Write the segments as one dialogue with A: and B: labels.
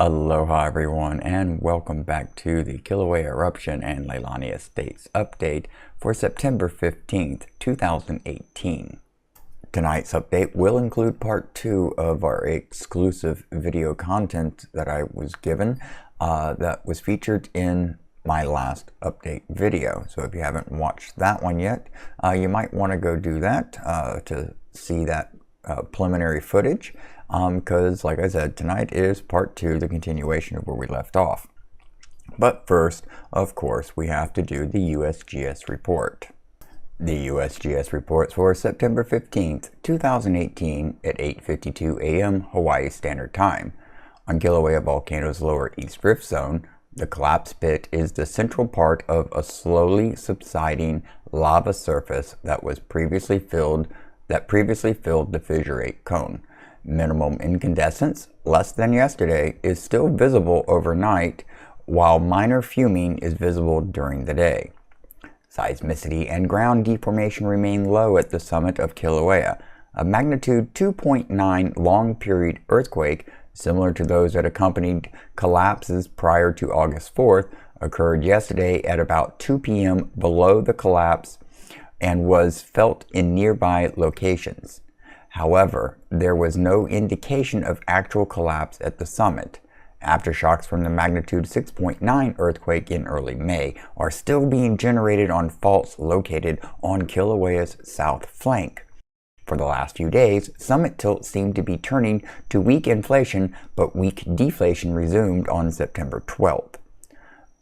A: Aloha everyone, and welcome back to the Kilauea Eruption and Leilani Estates update for September 15th, 2018. Tonight's update will include part 2 of our exclusive video content that I was given that was featured in my last update video. So if you haven't watched that one yet, you might want to go do that to see that preliminary footage. Because, like I said, tonight is part 2, the continuation of where we left off. But first, of course, we have to do the USGS report. The USGS reports for September 15th, 2018 at 8:52 a.m. Hawaii Standard Time. On Kilauea Volcano's lower east rift zone, the collapse pit is the central part of a slowly subsiding lava surface that previously filled the Fissure 8 cone. Minimum incandescence, less than yesterday, is still visible overnight, while minor fuming is visible during the day. Seismicity and ground deformation remain low at the summit of Kilauea. A magnitude 2.9 long-period earthquake, similar to those that accompanied collapses prior to August 4th, occurred yesterday at about 2 p.m. below the collapse and was felt in nearby locations. However, there was no indication of actual collapse at the summit. Aftershocks from the magnitude 6.9 earthquake in early May are still being generated on faults located on Kilauea's south flank. For the last few days, summit tilt seemed to be turning to weak inflation, but weak deflation resumed on September 12th.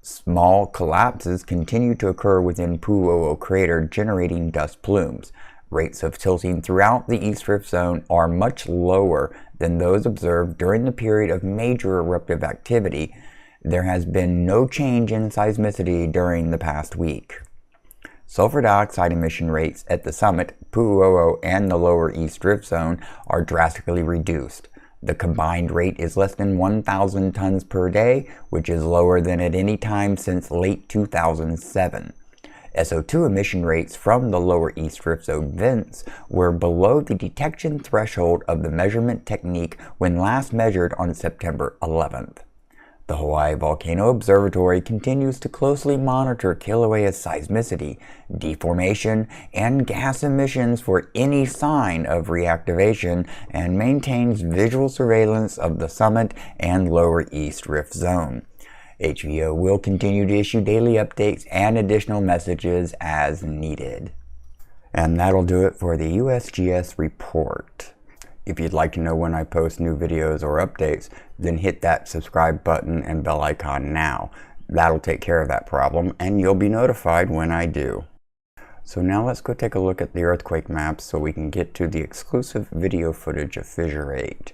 A: Small collapses continue to occur within Pu'u'o crater, generating dust plumes. Rates of tilting throughout the East Rift Zone are much lower than those observed during the period of major eruptive activity. There has been no change in seismicity during the past week. Sulfur dioxide emission rates at the summit, Pu'u'o, and the lower East Rift Zone are drastically reduced. The combined rate is less than 1,000 tons per day, which is lower than at any time since late 2007. SO2 emission rates from the lower East Rift Zone vents were below the detection threshold of the measurement technique when last measured on September 11th. The Hawaii Volcano Observatory continues to closely monitor Kilauea's seismicity, deformation, and gas emissions for any sign of reactivation and maintains visual surveillance of the summit and lower East Rift Zone. HVO will continue to issue daily updates and additional messages as needed. And that'll do it for the USGS report. If you'd like to know when I post new videos or updates, then hit that subscribe button and bell icon now. That'll take care of that problem, and you'll be notified when I do. So now let's go take a look at the earthquake maps so we can get to the exclusive video footage of Fissure 8.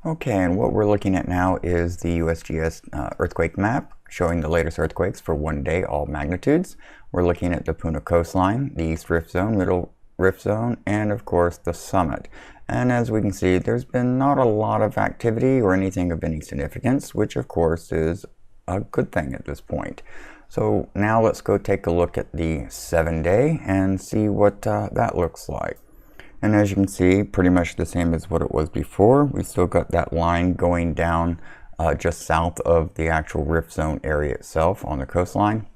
A: Okay, and what we're looking at now is the USGS earthquake map showing the latest earthquakes for one day, all magnitudes. We're looking at the Puna coastline, the East Rift Zone, Middle Rift Zone, and of course the summit. And as we can see, there's been not a lot of activity or anything of any significance, which of course is a good thing at this point. So now let's go take a look at the 7-day and see what that looks like. And as you can see, pretty much the same as what it was before. We still got that line going down just south of the actual rift zone area itself on the coastline.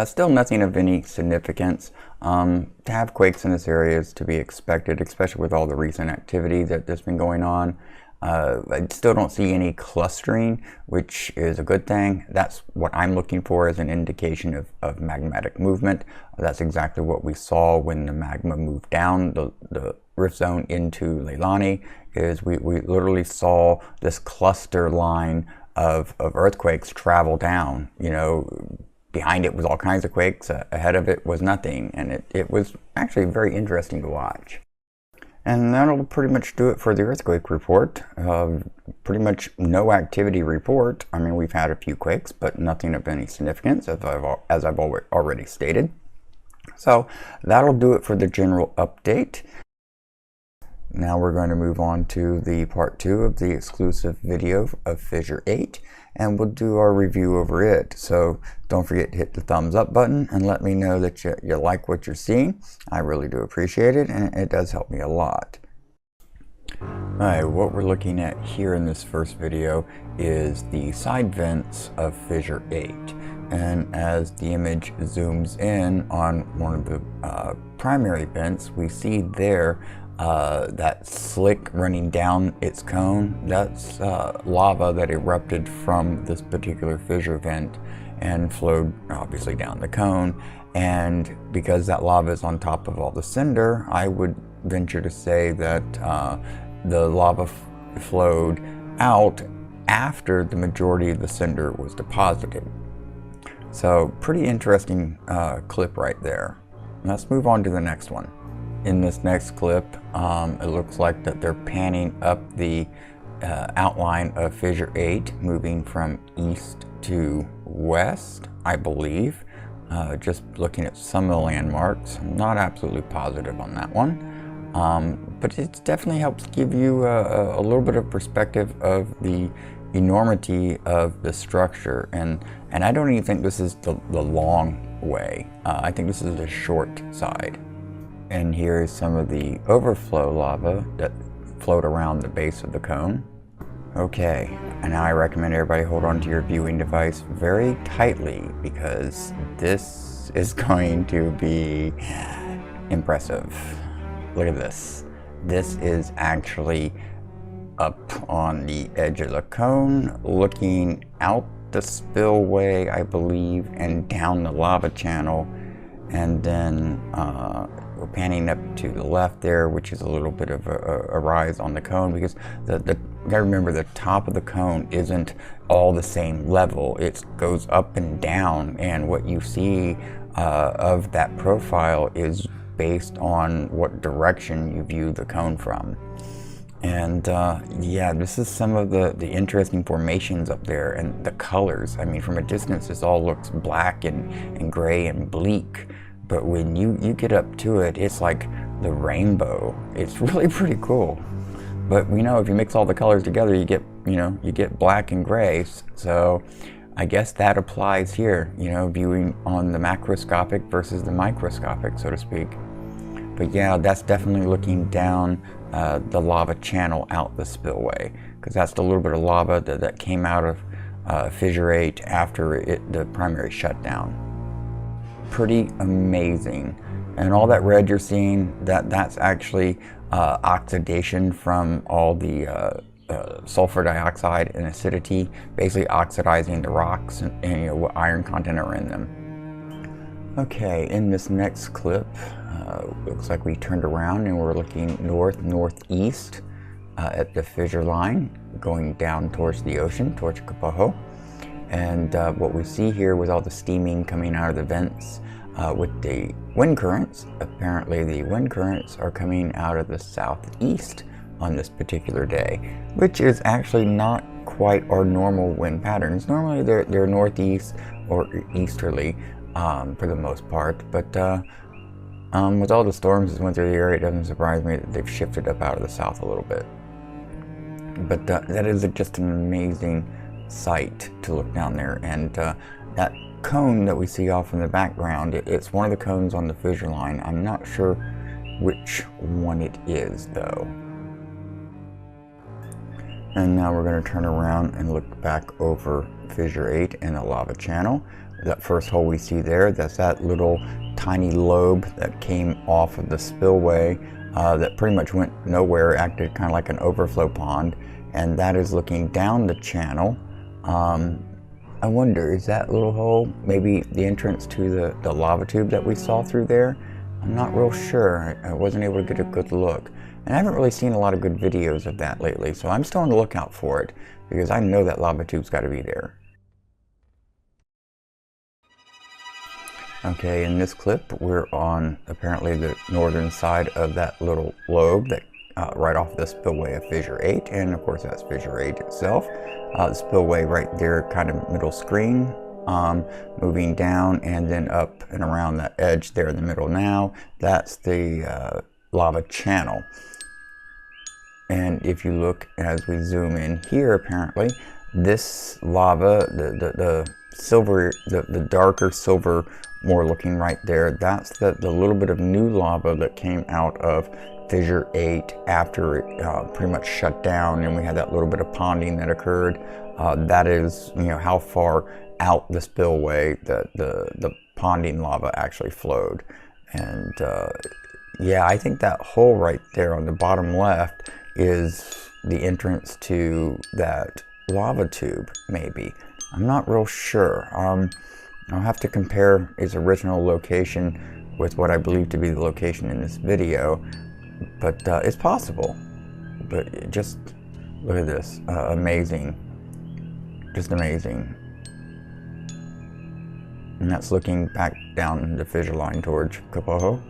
A: Still nothing of any significance. To have quakes in this area is to be expected, especially with all the recent activity that's been going on. I still don't see any clustering, which is a good thing. That's what I'm looking for as an indication of magmatic movement. That's exactly what we saw when the magma moved down the rift zone into Leilani, is we literally saw this cluster line of earthquakes travel down. You know, behind it was all kinds of quakes, ahead of it was nothing, and it was actually very interesting to watch. And that'll pretty much do it for the earthquake report. Pretty much no activity report. I mean, we've had a few quakes, but nothing of any significance, as I've already stated. So that'll do it for the general update. Now we're going to move on to the part 2 of the exclusive video of Fissure 8, and we'll do our review over it. So don't forget to hit the thumbs up button and let me know that you like what you're seeing. I really do appreciate it, and it does help me a lot. Alright, what we're looking at here in this first video is the side vents of Fissure 8. And as the image zooms in on one of the primary vents, we see there that slick running down its cone. That's lava that erupted from this particular fissure vent and flowed obviously down the cone. And because that lava is on top of all the cinder, I would venture to say that the lava flowed out after the majority of the cinder was deposited. So pretty interesting clip right there. Let's move on to the next one. In this next clip, it looks like that they're panning up the outline of Fissure 8, moving from east to west, I believe. Just looking at some of the landmarks. I'm not absolutely positive on that one. But it definitely helps give you a little bit of perspective of the enormity of the structure. And I don't even think this is the long way. I think this is the short side. And here's some of the overflow lava that flowed around the base of the cone. Okay, and now I recommend everybody hold on to your viewing device very tightly because this is going to be impressive. Look at this. This is actually up on the edge of the cone, looking out the spillway, I believe, and down the lava channel. And then we're panning up to the left there, which is a little bit of a rise on the cone, because you gotta remember the top of the cone isn't all the same level. It goes up and down, and what you see of that profile is based on what direction you view the cone from. And yeah, this is some of the interesting formations up there, and the colors. I mean, from a distance, this all looks black and gray and bleak. But when you get up to it, it's like the rainbow. It's really pretty cool. But we know if you mix all the colors together, you get black and gray. So I guess that applies here, viewing on the macroscopic versus the microscopic, so to speak. But yeah, that's definitely looking down the lava channel out the spillway, because that's the little bit of lava that came out of Fissure 8 after the primary shutdown. Pretty amazing. And all that red you're seeing, that's actually oxidation from all the sulfur dioxide and acidity, basically oxidizing the rocks and what iron content are in them. Okay, in this next clip, looks like we turned around and we're looking northeast at the fissure line, going down towards the ocean, towards Kapoho. And what we see here with all the steaming coming out of the vents with the wind currents, apparently the wind currents are coming out of the southeast on this particular day, which is actually not quite our normal wind patterns. Normally they're northeast or easterly for the most part, but with all the storms that went through the area, it doesn't surprise me that they've shifted up out of the south a little bit. But that is just an amazing sight to look down there. And that cone that we see off in the background, it's one of the cones on the fissure line. I'm not sure which one it is though. And now we're going to turn around and look back over Fissure 8 and the lava channel. That first hole we see there, that's that little tiny lobe that came off of the spillway that pretty much went nowhere, acted kind of like an overflow pond, and that is looking down the channel. I wonder, is that little hole maybe the entrance to the lava tube that we saw through there? I'm not real sure. I wasn't able to get a good look. And I haven't really seen a lot of good videos of that lately, so I'm still on the lookout for it, because I know that lava tube's got to be there. Okay, in this clip, we're on apparently the northern side of that little lobe that right off the spillway of Fissure 8, and of course that's Fissure 8 itself. The spillway right there, kind of middle screen, moving down and then up and around that edge there in the middle now. That's the lava channel. And if you look as we zoom in here, apparently, this lava, the silver, the darker silver more looking right there, that's the little bit of new lava that came out of Fissure 8 after it pretty much shut down, and we had that little bit of ponding that occurred. That is, how far out the spillway that the ponding lava actually flowed. And yeah, I think that hole right there on the bottom left is the entrance to that lava tube, maybe. I'm not real sure. I'll have to compare its original location with what I believe to be the location in this video, but it's possible. But just look at this, amazing, just amazing. And that's looking back down the fissure line towards Kilauea.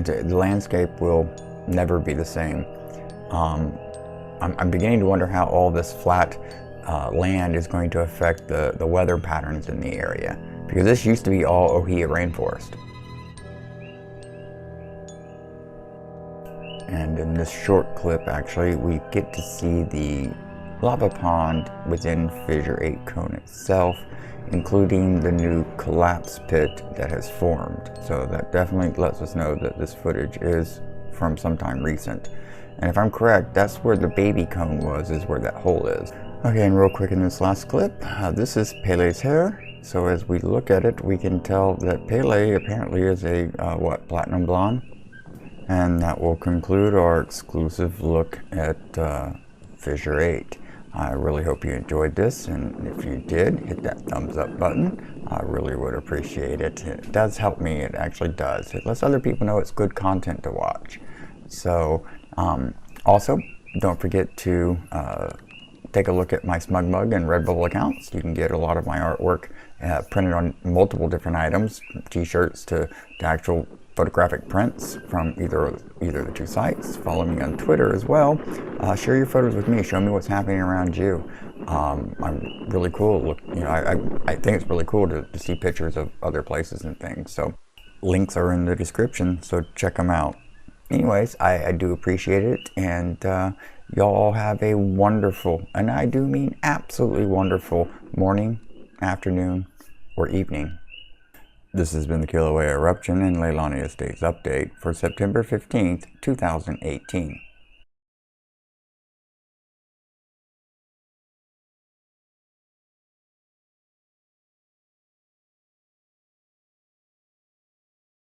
A: The landscape will never be the same. I'm beginning to wonder how all this flat land is going to affect the weather patterns in the area, because this used to be all Ohia rainforest. And in this short clip, actually, we get to see the lava pond within Fissure 8 cone itself, including the new collapse pit that has formed. So that definitely lets us know that this footage is from sometime recent. And if I'm correct, that's where the baby cone was, is where that hole is. Okay, and real quick in this last clip, this is Pele's hair. So as we look at it, we can tell that Pele apparently is a, platinum blonde. And that will conclude our exclusive look at Fissure 8. I really hope you enjoyed this, and if you did, hit that thumbs up button. I really would appreciate it. It does help me, it actually does. It lets other people know it's good content to watch. So, also, don't forget to take a look at my SmugMug and Redbubble accounts. You can get a lot of my artwork printed on multiple different items, t-shirts to actual photographic prints from either the two sites. Follow me on Twitter as well. Share your photos with me. Show me what's happening around you. I'm really cool. Look, I think it's really cool to see pictures of other places and things. So links are in the description, so check them out. Anyways, I do appreciate it, and y'all all have a wonderful, and I do mean absolutely wonderful, morning, afternoon, or evening. This has been the Kilauea Eruption and Leilani Estates update for September 15th, 2018.